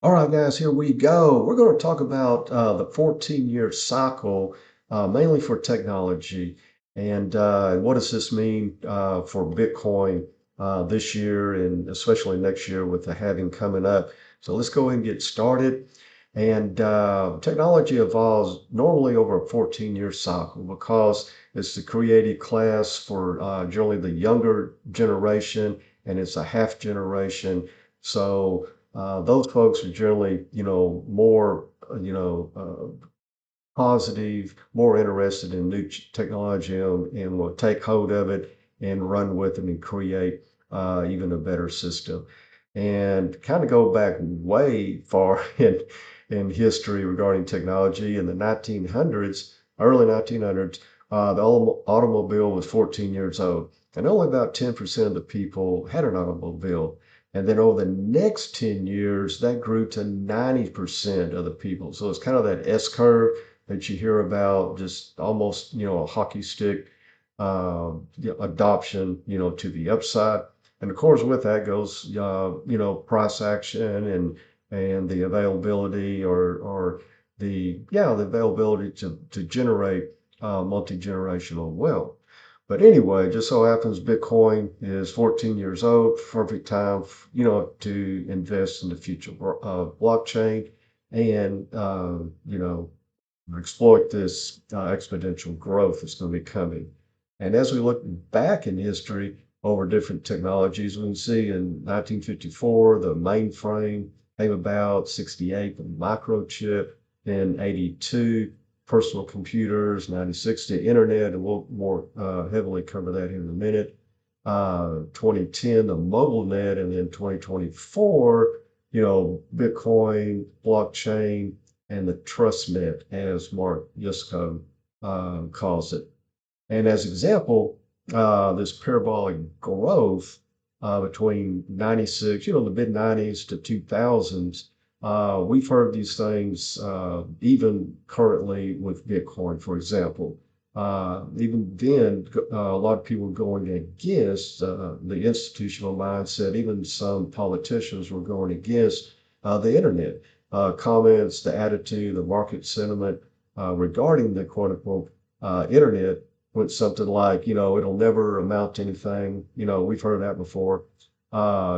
All right, guys, here we go. We're going to talk about the 14-year cycle, mainly for technology. And what does this mean for Bitcoin this year and especially next year with the halving coming up? So let's go ahead and get started. And technology evolves normally over a 14-year cycle because it's the creative class for generally the younger generation, and it's a half generation. So those folks are generally, more, positive, more interested in new technology and will take hold of it and run with it and create even a better system. And kind of go back way far in history regarding technology in the 1900s, early 1900s, the automobile was 14 years old, and only about 10% of the people had an automobile. And then over the next 10 years, that grew to 90% of the people. So it's kind of that S curve that you hear about, just almost, a hockey stick adoption, to the upside. And of course, with that goes, price action and the availability or the availability to generate multi-generational wealth. But anyway, just so happens Bitcoin is 14 years old, perfect time, to invest in the future of blockchain and, exploit this exponential growth that's going to be coming. And as we look back in history over different technologies, we can see in 1954, the mainframe came about, 68, the microchip, then 82, personal computers, 96, the internet, and we'll more heavily cover that here in a minute. 2010, the mobile net, and then 2024, Bitcoin, blockchain, and the trust net, as Mark Yusko calls it. And as example, this parabolic growth between 96, the mid 90s to 2000s, we've heard these things even currently with Bitcoin, for example. Even then, a lot of people were going against the institutional mindset. Even some politicians were going against the internet. Comments, the attitude, the market sentiment regarding the quote unquote internet went something like, it'll never amount to anything. We've heard that before.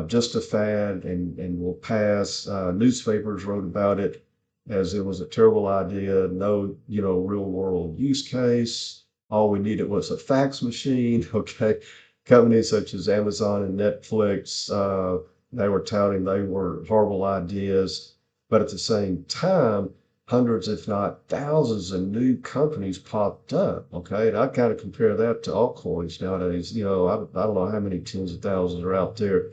Just a fad and will pass. Newspapers wrote about it as it was a terrible idea, no, real world use case. All we needed was a fax machine. Okay. Companies such as Amazon and Netflix, they were touting they were horrible ideas. But at the same time, hundreds, if not thousands, of new companies popped up. Okay. And I kind of compare that to altcoins nowadays. I don't know how many tens of thousands are out there.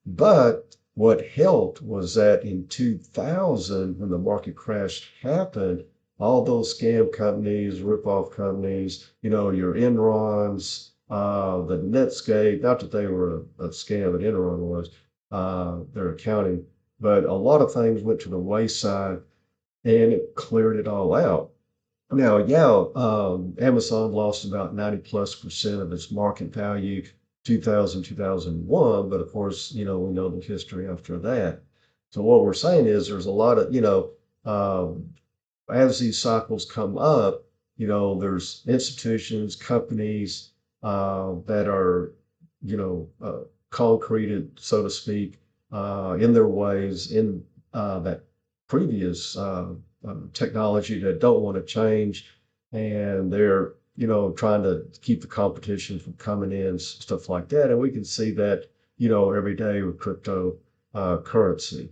But what helped was that in 2000, when the market crash happened, all those scam companies, rip-off companies, your Enrons, the Netscape, not that they were a scam, but Enron was, their accounting, but a lot of things went to the wayside and it cleared it all out. Now, yeah, Amazon lost about 90+% of its market value 2000, 2001, but of course, we know the history after that. So what we're saying is there's a lot of, as these cycles come up, there's institutions, companies that are, concreted, so to speak, in their ways in that previous technology that don't want to change, and they're trying to keep the competition from coming in, stuff like that. And we can see that every day with crypto currency.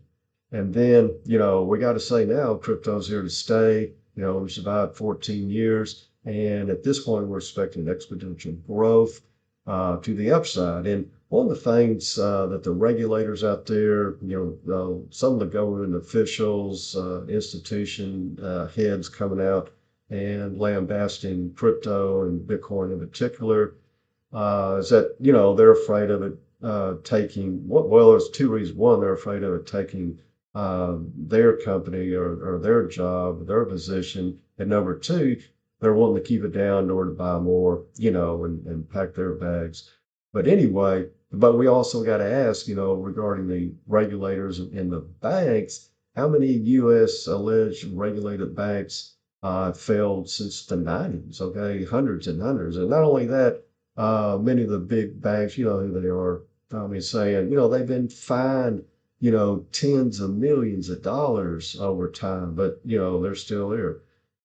And then we got to say now crypto's here to stay. We survived 14 years, and at this point we're expecting exponential growth to the upside. And one of the things that the regulators out there, some of the government officials, institution heads coming out and lambasting crypto and Bitcoin in particular, is that, they're afraid of it taking, well, there's two reasons. One, they're afraid of it taking their company or their job, their position. And number two, they're wanting to keep it down in order to buy more, and pack their bags. But anyway, but we also got to ask, regarding the regulators and the banks, how many U.S. alleged regulated banks failed since the 90s? Okay, hundreds and hundreds. And not only that, many of the big banks, you know who they are, Tommy, saying, they've been fined, tens of millions of dollars over time, but, they're still there.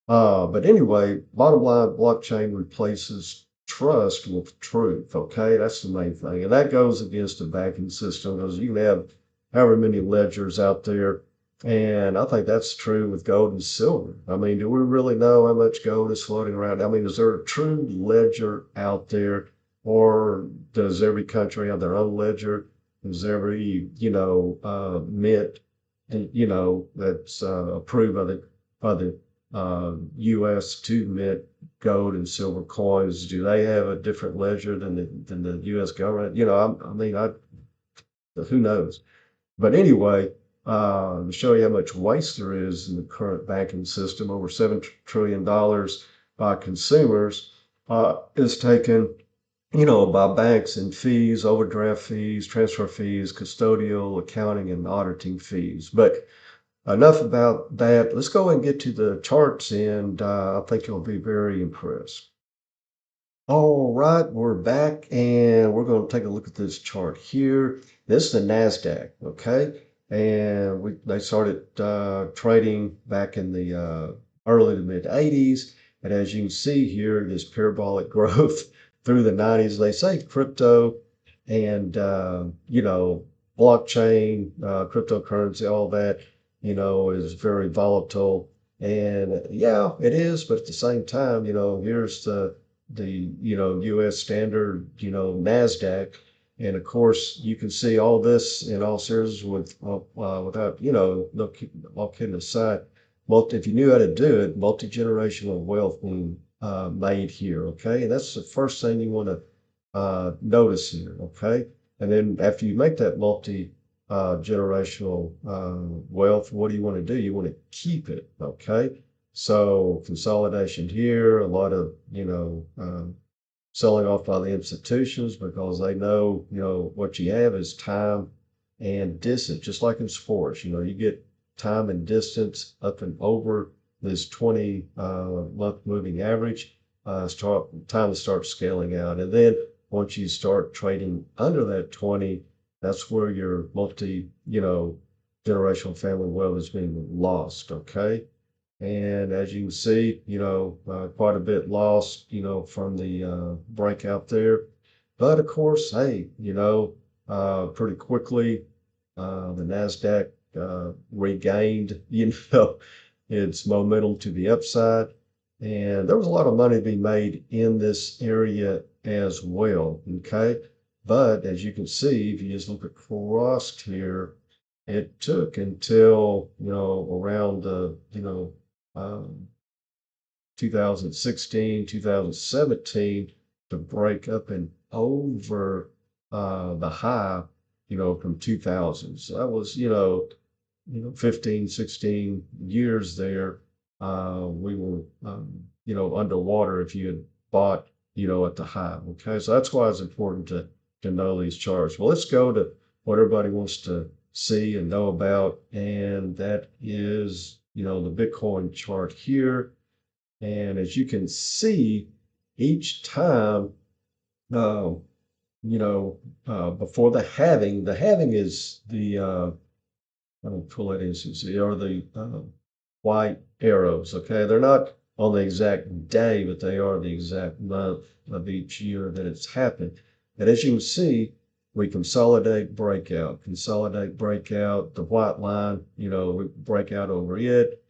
But anyway, bottom line, blockchain replaces trust with truth. Okay, that's the main thing. And that goes against the banking system because you can have however many ledgers out there. And I think that's true with gold and silver. I mean, do we really know how much gold is floating around? I mean, is there a true ledger out there? Or does every country have their own ledger? Does every, mint, that's approved by the U.S. to mint gold and silver coins? Do they have a different ledger than the U.S. government? Who knows? But anyway, to show you how much waste there is in the current banking system, over $7 trillion by consumers is taken, by banks in fees, overdraft fees, transfer fees, custodial, accounting, and auditing fees. But enough about that. Let's go and get to the charts, and I think you'll be very impressed. All right, we're back, and we're going to take a look at this chart here. This is the Nasdaq, okay? And they started trading back in the early to mid 80s. And as you can see here, this parabolic growth through the 90s. They say crypto and, blockchain, cryptocurrency, all that, is very volatile. And yeah, it is. But at the same time, here's the U.S. standard, Nasdaq, and of course you can see all this in all seriousness without no all kidding aside. If you knew how to do it, multi-generational wealth being made here. Okay, and that's the first thing you want to notice here. Okay, and then after you make that generational wealth, what do you want to do? You want to keep it. Okay. So consolidation here, a lot of, selling off by the institutions because they know, what you have is time and distance, just like in sports. You get time and distance up and over this 20 month moving average, time to start scaling out. And then once you start trading under that 20, that's where your generational family wealth is being lost. Okay. And as you can see, quite a bit lost, from the breakout there. But of course, hey, pretty quickly, the NASDAQ regained, its momentum to the upside. And there was a lot of money being made in this area as well. Okay. But as you can see, if you just look across here, it took until, around the, um, 2016, 2017 to break up and over the high, from 2000. So that was, 15, 16 years there. We were, underwater if you had bought, at the high. Okay, so that's why it's important to know these charts. Well, let's go to what everybody wants to see and know about, and that is, the Bitcoin chart here. And as you can see, each time, uh, before the halving is let me pull it in so you see, are the white arrows. Okay, they're not on the exact day, but they are the exact month of each year that it's happened. And as you can see, we consolidate, breakout, the white line, we break out over it.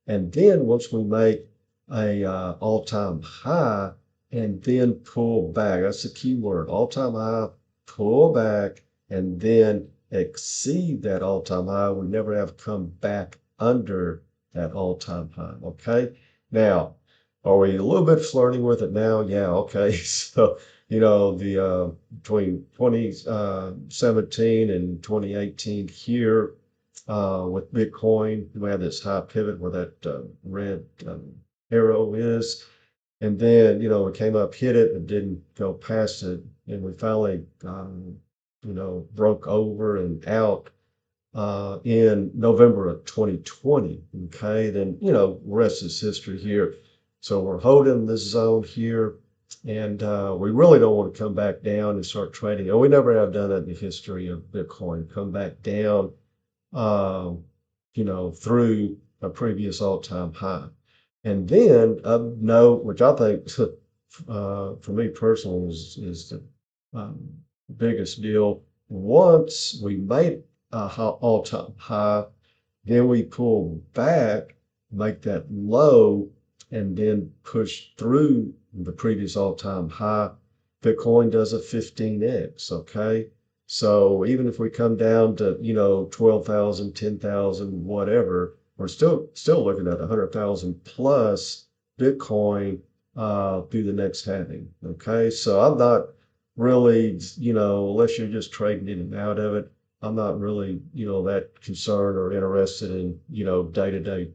And then once we make a all-time high and then pull back, that's the key word, all-time high, pull back, and then exceed that all-time high. We never have come back under that all-time high. Okay. Now, are we a little bit flirting with it now? Yeah. Okay. So, the between 2017 and 2018 here, with Bitcoin, we have this high pivot where that red arrow is. And then, we came up, hit it, and didn't go past it. And we finally, broke over and out in November of 2020. Okay, then rest is history here. So we're holding this zone here, and we really don't want to come back down and start trading. And we never have done that in the history of Bitcoin. Come back down, uh, through a previous all-time high. And then of note, which I think for me personally is the um, biggest deal. Once we made a all-time high, then we pull back, make that low, and then push through the previous all-time high. Bitcoin does a 15x, okay? So even if we come down to, 12,000, 10,000, whatever, we're still looking at 100,000 plus Bitcoin through the next halving, okay? So I'm not really, unless you're just trading in and out of it, I'm not really, that concerned or interested in, day-to-day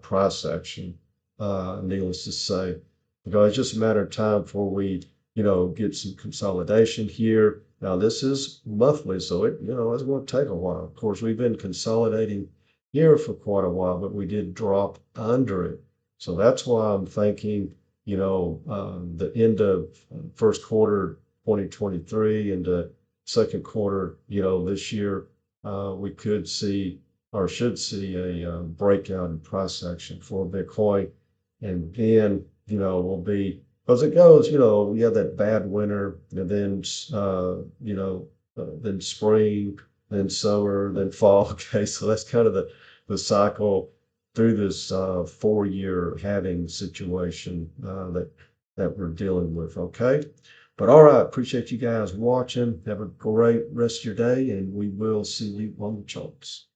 price action, needless to say, because it's just a matter of time before we, get some consolidation here. Now, this is monthly, so it's going to take a while. Of course, we've been consolidating here for quite a while, but we did drop under it. So that's why I'm thinking, the end of first quarter 2023 and the second quarter, this year, we could see or should see a breakout in price action for Bitcoin. And then, we'll be, as it goes, we have that bad winter and then, then spring, then summer, then fall. Okay. So that's kind of the cycle through this 4-year halving situation that we're dealing with. Okay. But all right, appreciate you guys watching. Have a great rest of your day, and we will see you on the charts.